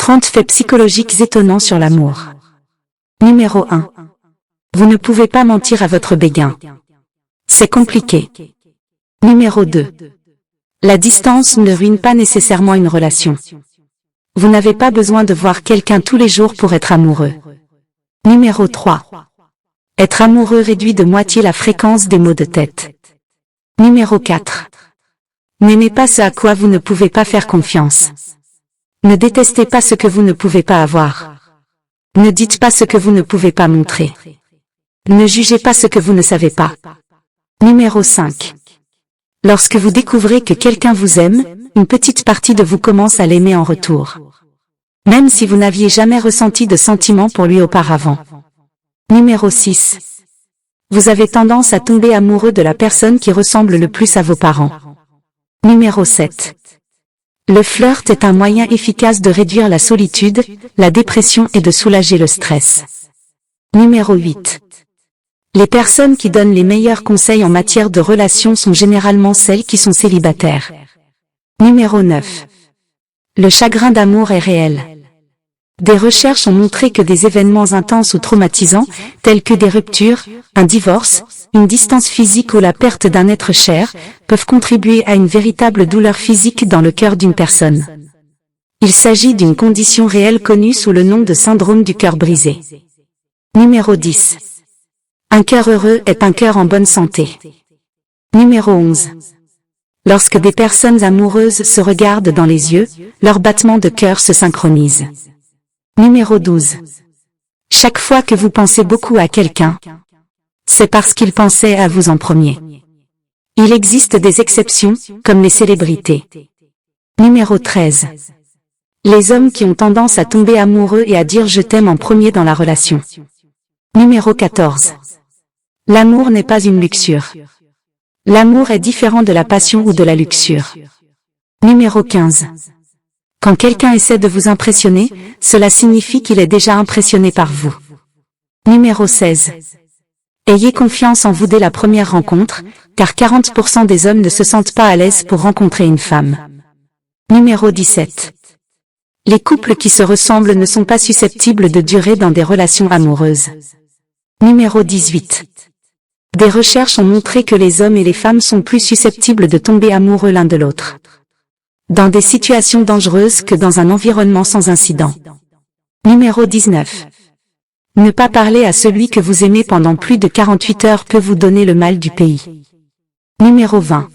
30 faits psychologiques étonnants sur l'amour. Numéro 1. Vous ne pouvez pas mentir à votre béguin. C'est compliqué. Numéro 2. La distance ne ruine pas nécessairement une relation. Vous n'avez pas besoin de voir quelqu'un tous les jours pour être amoureux. Numéro 3. Être amoureux réduit de moitié la fréquence des maux de tête. Numéro 4. N'aimez pas ce à quoi vous ne pouvez pas faire confiance. Ne détestez pas ce que vous ne pouvez pas avoir. Ne dites pas ce que vous ne pouvez pas montrer. Ne jugez pas ce que vous ne savez pas. Numéro 5. Lorsque vous découvrez que quelqu'un vous aime, une petite partie de vous commence à l'aimer en retour. Même si vous n'aviez jamais ressenti de sentiments pour lui auparavant. Numéro 6. Vous avez tendance à tomber amoureux de la personne qui ressemble le plus à vos parents. Numéro 7. Le flirt est un moyen efficace de réduire la solitude, la dépression et de soulager le stress. Numéro 8. Les personnes qui donnent les meilleurs conseils en matière de relations sont généralement celles qui sont célibataires. Numéro 9. Le chagrin d'amour est réel. Des recherches ont montré que des événements intenses ou traumatisants, tels que des ruptures, un divorce, une distance physique ou la perte d'un être cher, peuvent contribuer à une véritable douleur physique dans le cœur d'une personne. Il s'agit d'une condition réelle connue sous le nom de syndrome du cœur brisé. Numéro 10. Un cœur heureux est un cœur en bonne santé. Numéro 11. Lorsque des personnes amoureuses se regardent dans les yeux, leurs battements de cœur se synchronisent. Numéro 12. Chaque fois que vous pensez beaucoup à quelqu'un, c'est parce qu'il pensait à vous en premier. Il existe des exceptions, comme les célébrités. Numéro 13. Les hommes qui ont tendance à tomber amoureux et à dire je t'aime en premier dans la relation. Numéro 14. L'amour n'est pas une luxure. L'amour est différent de la passion ou de la luxure. Numéro 15. Quand quelqu'un essaie de vous impressionner, cela signifie qu'il est déjà impressionné par vous. Numéro 16. Ayez confiance en vous dès la première rencontre, car 40% des hommes ne se sentent pas à l'aise pour rencontrer une femme. Numéro 17. Les couples qui se ressemblent ne sont pas susceptibles de durer dans des relations amoureuses. Numéro 18. Des recherches ont montré que les hommes et les femmes sont plus susceptibles de tomber amoureux l'un de l'autre dans des situations dangereuses que dans un environnement sans incident. Numéro 19. Ne pas parler à celui que vous aimez pendant plus de 48 heures peut vous donner le mal du pays. Numéro 20.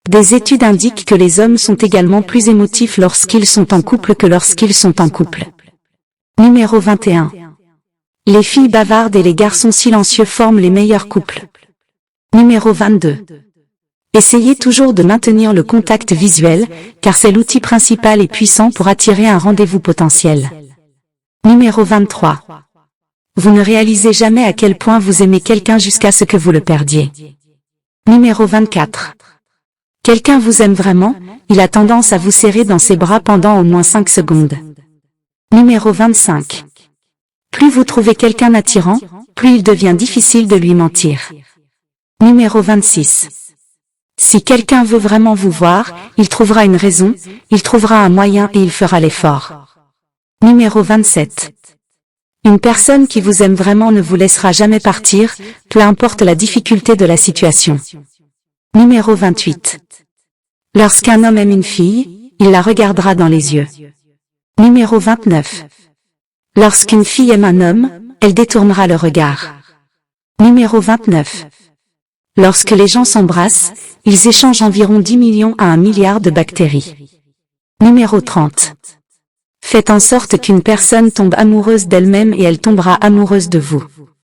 Des études indiquent que les hommes sont également plus émotifs lorsqu'ils sont en couple que lorsqu'ils sont en couple. Numéro 21. Les filles bavardes et les garçons silencieux forment les meilleurs couples. Numéro 22. Essayez toujours de maintenir le contact visuel, car c'est l'outil principal et puissant pour attirer un rendez-vous potentiel. Numéro 23. Vous ne réalisez jamais à quel point vous aimez quelqu'un jusqu'à ce que vous le perdiez. Numéro 24. Quelqu'un vous aime vraiment, il a tendance à vous serrer dans ses bras pendant au moins 5 secondes. Numéro 25. Plus vous trouvez quelqu'un attirant, plus il devient difficile de lui mentir. Numéro 26. Si quelqu'un veut vraiment vous voir, il trouvera une raison, il trouvera un moyen et il fera l'effort. Numéro 27. Une personne qui vous aime vraiment ne vous laissera jamais partir, peu importe la difficulté de la situation. Numéro 28. Lorsqu'un homme aime une fille, il la regardera dans les yeux. Numéro 29. Lorsqu'une fille aime un homme, elle détournera le regard. Numéro 29. Lorsque les gens s'embrassent, ils échangent environ 10 millions à 1 milliard de bactéries. Numéro 30. Faites en sorte qu'une personne tombe amoureuse d'elle-même et elle tombera amoureuse de vous.